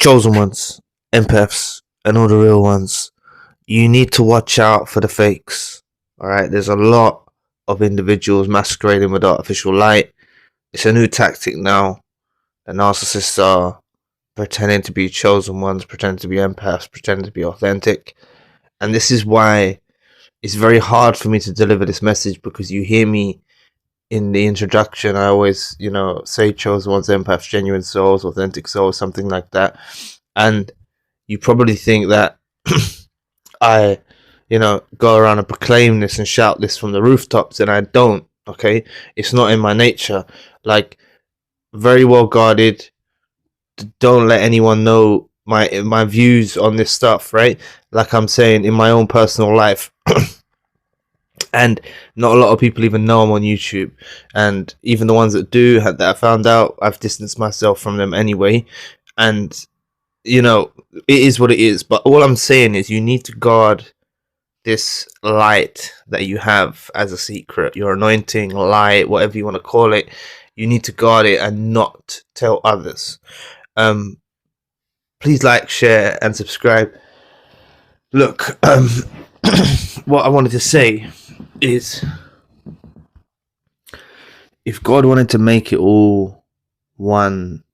chosen ones, empaths, and all the real ones, you need to watch out for the fakes. Alright, there's a lot of individuals masquerading with artificial light. It's a new tactic now. The narcissists are pretending to be chosen ones, pretending to be empaths, pretending to be authentic. And this is why it's very hard for me to deliver this message, because you hear me in the introduction. I always, say chosen ones, empaths, genuine souls, authentic souls, something like that. And you probably think that I, go around and proclaim this and shout this from the rooftops, and I don't. Okay, it's not in my nature. Like, very well guarded. Don't let anyone know my views on this stuff, right? Like I'm saying, in my own personal life. And not a lot of people even know I'm on YouTube, and even the ones that do, that I found out, I've distanced myself from them anyway. And it is what it is. But all I'm saying is, you need to guard this light that you have as a secret, your anointing, light, whatever you want to call it. You need to guard it and not tell others. Please like, share, and subscribe. Look, what I wanted to say is, if God wanted to make it all one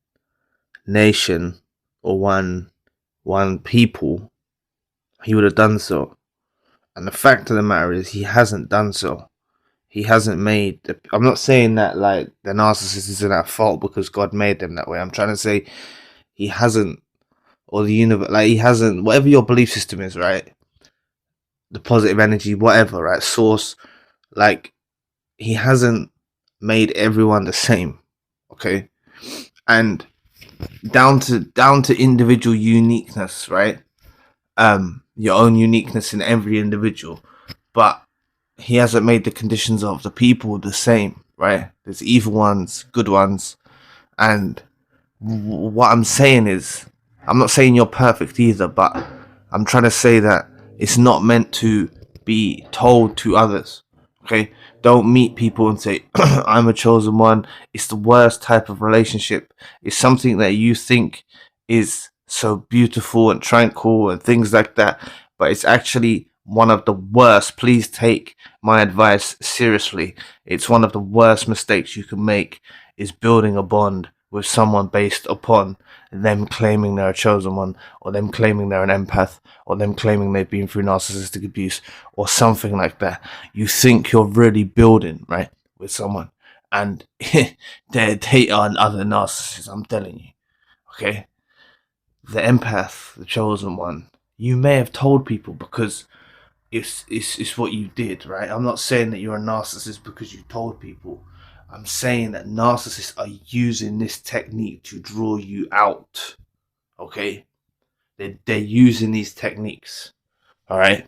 nation or one people, he would have done so. And the fact of the matter is, he hasn't done so. He hasn't made I'm not saying that like the narcissist isn't at fault because God made them that way. I'm trying to say he hasn't, or the universe, like, he hasn't, whatever your belief system is, right? The positive energy, whatever, right? Source, like, he hasn't made everyone the same, okay? And down to individual uniqueness, right? Your own uniqueness in every individual, but he hasn't made the conditions of the people the same, right? There's evil ones, good ones, and what I'm saying is, I'm not saying you're perfect either, but I'm trying to say that it's not meant to be told to others, okay? Don't meet people and say, I'm a chosen one. It's the worst type of relationship. It's something that you think is so beautiful and tranquil and things like that, but it's actually one of the worst. Please take my advice seriously. It's one of the worst mistakes you can make, is building a bond with someone based upon them claiming they're a chosen one, or them claiming they're an empath, or them claiming they've been through narcissistic abuse, or something like that. You think you're really building, right, with someone, and they are other narcissists, I'm telling you, okay? The empath, the chosen one, you may have told people because it's what you did, right? I'm not saying that you're a narcissist because you told people. I'm saying that narcissists are using this technique to draw you out, okay? They're using these techniques, all right?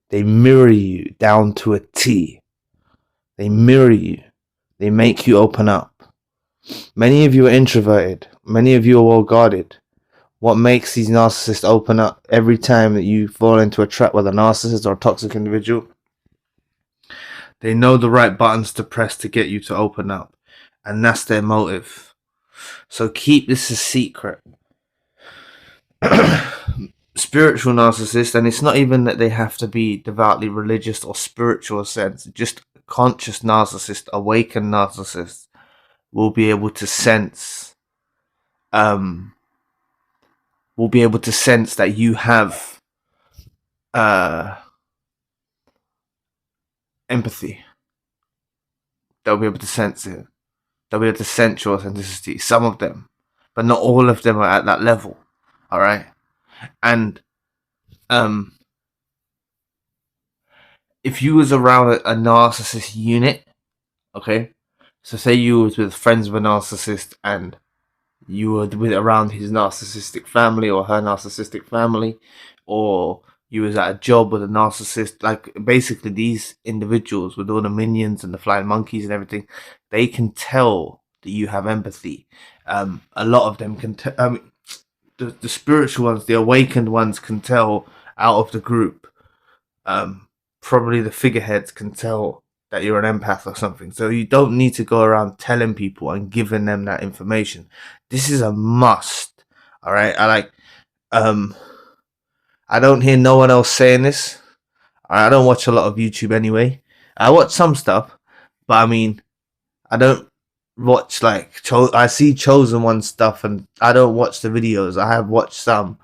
They mirror you down to a T. They mirror you. They make you open up. Many of you are introverted. Many of you are well guarded. What makes these narcissists open up every time that you fall into a trap with a narcissist or a toxic individual? They know the right buttons to press to get you to open up, and that's their motive. So keep this a secret. Spiritual narcissists, and it's not even that they have to be devoutly religious or spiritual sense, just conscious narcissists, awakened narcissists will be able to sense that you have empathy. They'll be able to sense it. They'll be able to sense your authenticity. Some of them, but not all of them are at that level. All right, and if you was around a narcissist unit, okay, so say you was with friends of a narcissist and you were with around his narcissistic family or her narcissistic family, or you was at a job with a narcissist, like basically these individuals with all the minions and the flying monkeys and everything, they can tell that you have empathy. A lot of them can tell. The spiritual ones, the awakened ones, can tell out of the group. Probably the figureheads can tell that you're an empath or something. So you don't need to go around telling people and giving them that information. This is a must. All right, um I don't hear no one else saying this. I don't watch a lot of YouTube anyway. I watch some stuff, but I mean, I don't watch like I see Chosen One stuff, and I don't watch the videos. I have watched some,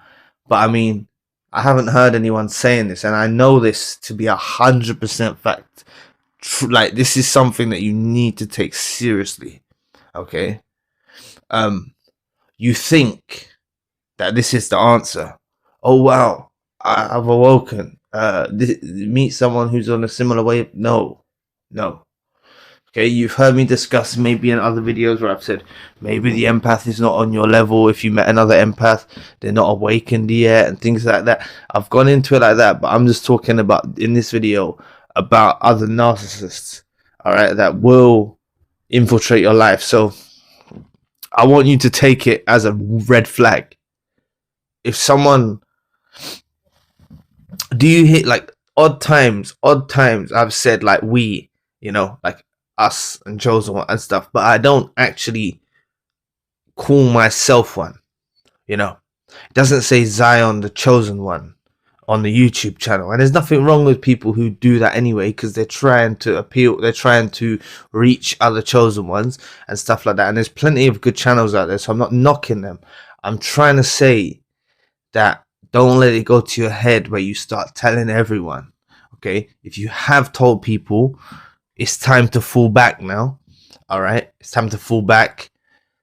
but I mean, I haven't heard anyone saying this, and I know this to be 100% fact. Like, this is something that you need to take seriously. Okay, you think that this is the answer? Oh wow, I've awoken. Meet someone who's on a similar wave. No, no. Okay, you've heard me discuss maybe in other videos where I've said maybe the empath is not on your level. If you met another empath, they're not awakened yet, and things like that. I've gone into it like that, but I'm just talking about in this video about other narcissists, all right, that will infiltrate your life. So I want you to take it as a red flag. If someone, do you hit like odd times? I've said like we, like us and Chosen One and stuff, but I don't actually call myself one. It doesn't say Zion the Chosen One on the YouTube channel, and there's nothing wrong with people who do that anyway, because they're trying to appeal, they're trying to reach other chosen ones and stuff like that. And there's plenty of good channels out there, so I'm not knocking them. I'm trying to say that don't let it go to your head where you start telling everyone. Okay, if you have told people, it's time to fall back now. All right, it's time to fall back.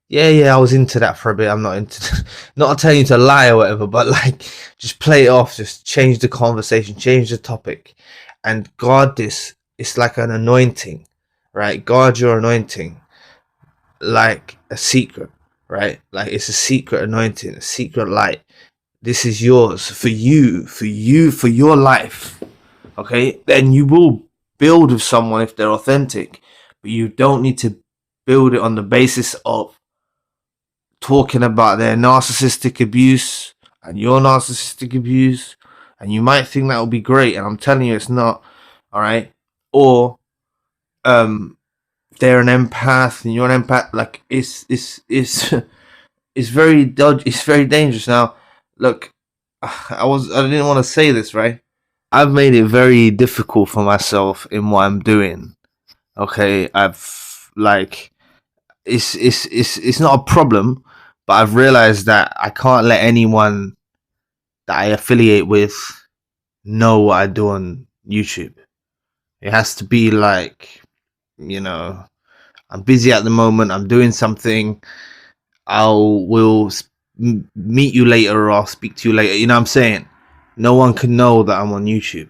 Yeah, I was into that for a bit. I'm not into, not telling you to lie or whatever, but like, just play it off, just change the conversation, change the topic, and guard this. It's like an anointing, right? Guard your anointing like a secret, right? Like, it's a secret anointing, a secret light. This is yours for you, for your life. Okay, then you will build with someone if they're authentic, but you don't need to build it on the basis of talking about their narcissistic abuse and your narcissistic abuse, and you might think that will be great, and I'm telling you it's not. All right, or they're an empath and you're an empath. Like, it's very dodgy. It's very dangerous. Now, look, I didn't want to say this, right? I've made it very difficult for myself in what I'm doing. Okay, I've like, it's not a problem, but I've realized that I can't let anyone that I affiliate with know what I do on YouTube. It has to be like, I'm busy at the moment, I'm doing something, will meet you later, or I'll speak to you later. You know what I'm saying? No one can know that I'm on YouTube.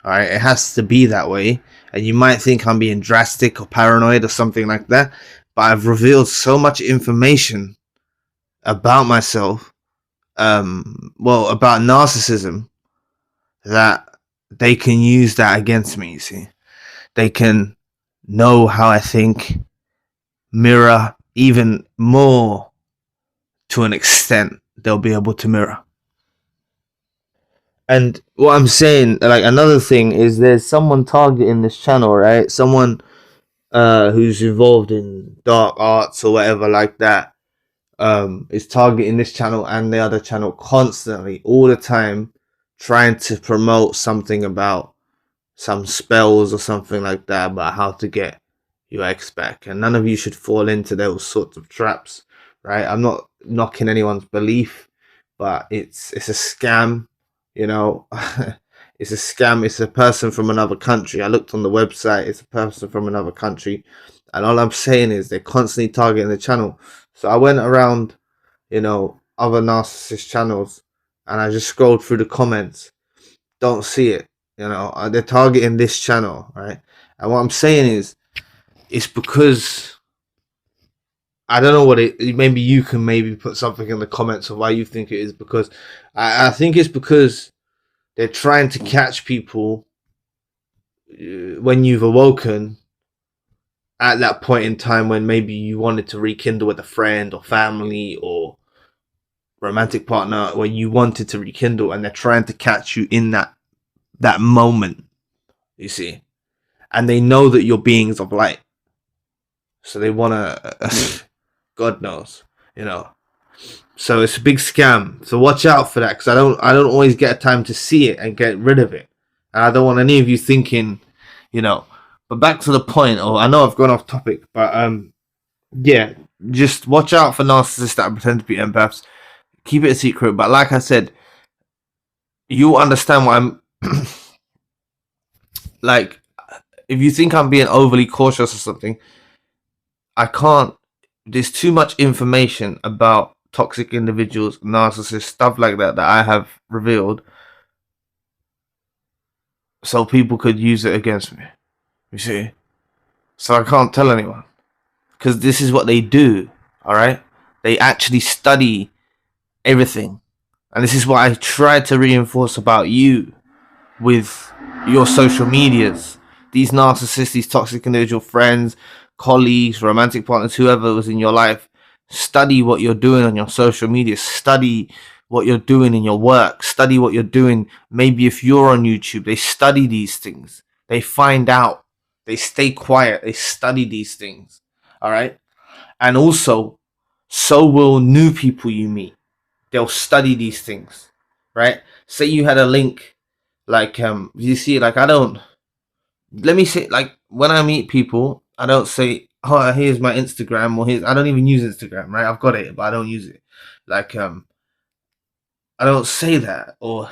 All right, it has to be that way. And you might think I'm being drastic or paranoid or something like that, but I've revealed so much information about myself, about narcissism, that they can use that against me. You see, they can know how I think, mirror even more, to an extent they'll be able to mirror. And what I'm saying, like, another thing is, there's someone targeting this channel, right? Someone who's involved in dark arts or whatever like that, is targeting this channel and the other channel constantly, all the time, trying to promote something about some spells or something like that, about how to get your ex back. And none of you should fall into those sorts of traps, right? I'm not knocking anyone's belief, but it's a scam, it's a scam. It's a person from another country. I looked on the website, it's a person from another country, and all I'm saying is they're constantly targeting the channel. So I went around, other narcissist channels, and I just scrolled through the comments. Don't see it. They're targeting this channel, right? And what I'm saying is, it's because, I don't know what maybe you can maybe put something in the comments of why you think it is, because I think it's because they're trying to catch people when you've awoken, at that point in time when maybe you wanted to rekindle with a friend or family or romantic partner, when you wanted to rekindle, and they're trying to catch you in that moment, you see. And they know that you're beings of light, so they want to God knows, So it's a big scam. So watch out for that, because I don't always get time to see it and get rid of it. And I don't want any of you thinking, But back to the point. Oh, I know I've gone off topic, but yeah, just watch out for narcissists that pretend to be empaths. Keep it a secret. But like I said, you understand what I'm like. If you think I'm being overly cautious or something, I can't. There's too much information about toxic individuals, narcissists, stuff like that I have revealed, so people could use it against me. You see? So I can't tell anyone, because this is what they do. All right? They actually study everything, and this is what I try to reinforce about you with your social medias. These narcissists, these toxic individual friends, colleagues, romantic partners, whoever was in your life, study what you're doing on your social media. Study what you're doing in your work. Study what you're doing. Maybe if you're on YouTube, they study these things. They find out. They stay quiet. They study these things. All right? And also, so will new people you meet. They'll study these things. Right? Say you had a link, like, you see, like, let me say, like, when I meet people, I don't say, oh, here's my Instagram, or I don't even use Instagram, right? I've got it, but I don't use it. Like, I don't say that, or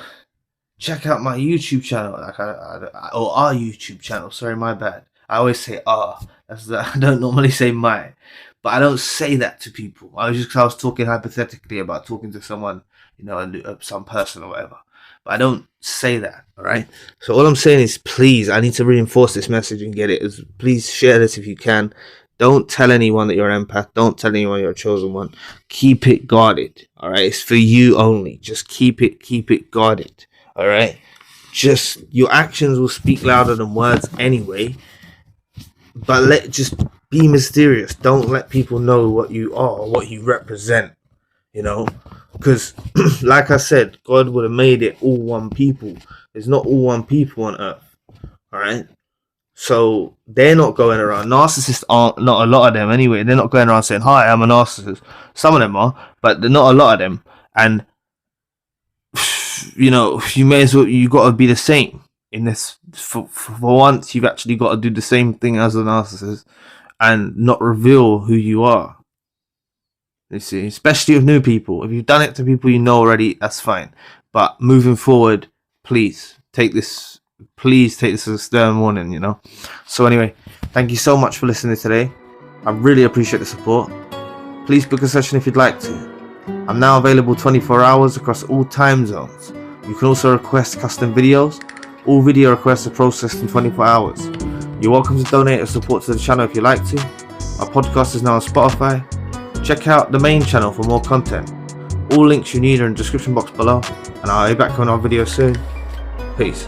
check out my YouTube channel, like, or our YouTube channel. Sorry, my bad. I always say I don't normally say my, but I don't say that to people. I was talking hypothetically about talking to someone, some person or whatever. But I don't say that, all right? So all I'm saying is, please, I need to reinforce this message and get it. Please share this if you can. Don't tell anyone that you're an empath. Don't tell anyone you're a chosen one. Keep it guarded, all right? It's for you only. Just keep it guarded, all right? Just, your actions will speak louder than words anyway. But just be mysterious. Don't let people know what you are, what you represent, because like I said, God would have made it all one people. There's not all one people on earth. All right. So they're not going around. Narcissists aren't, not a lot of them anyway. They're not going around saying, hi, I'm a narcissist. Some of them are, but they're not a lot of them. And you may as well, you got to be the same in this. For once, you've actually got to do the same thing as a narcissist and not reveal who you are. You see, especially with new people. If you've done it to people you know already, that's fine. But moving forward, please take this as a stern warning, So anyway, thank you so much for listening today. I really appreciate the support. Please book a session if you'd like to. I'm now available 24 hours across all time zones. You can also request custom videos. All video requests are processed in 24 hours. You're welcome to donate or support to the channel if you'd like to. Our podcast is now on Spotify. Check out the main channel for more content. All links you need are in the description box below, and I'll be back on our video soon. Peace.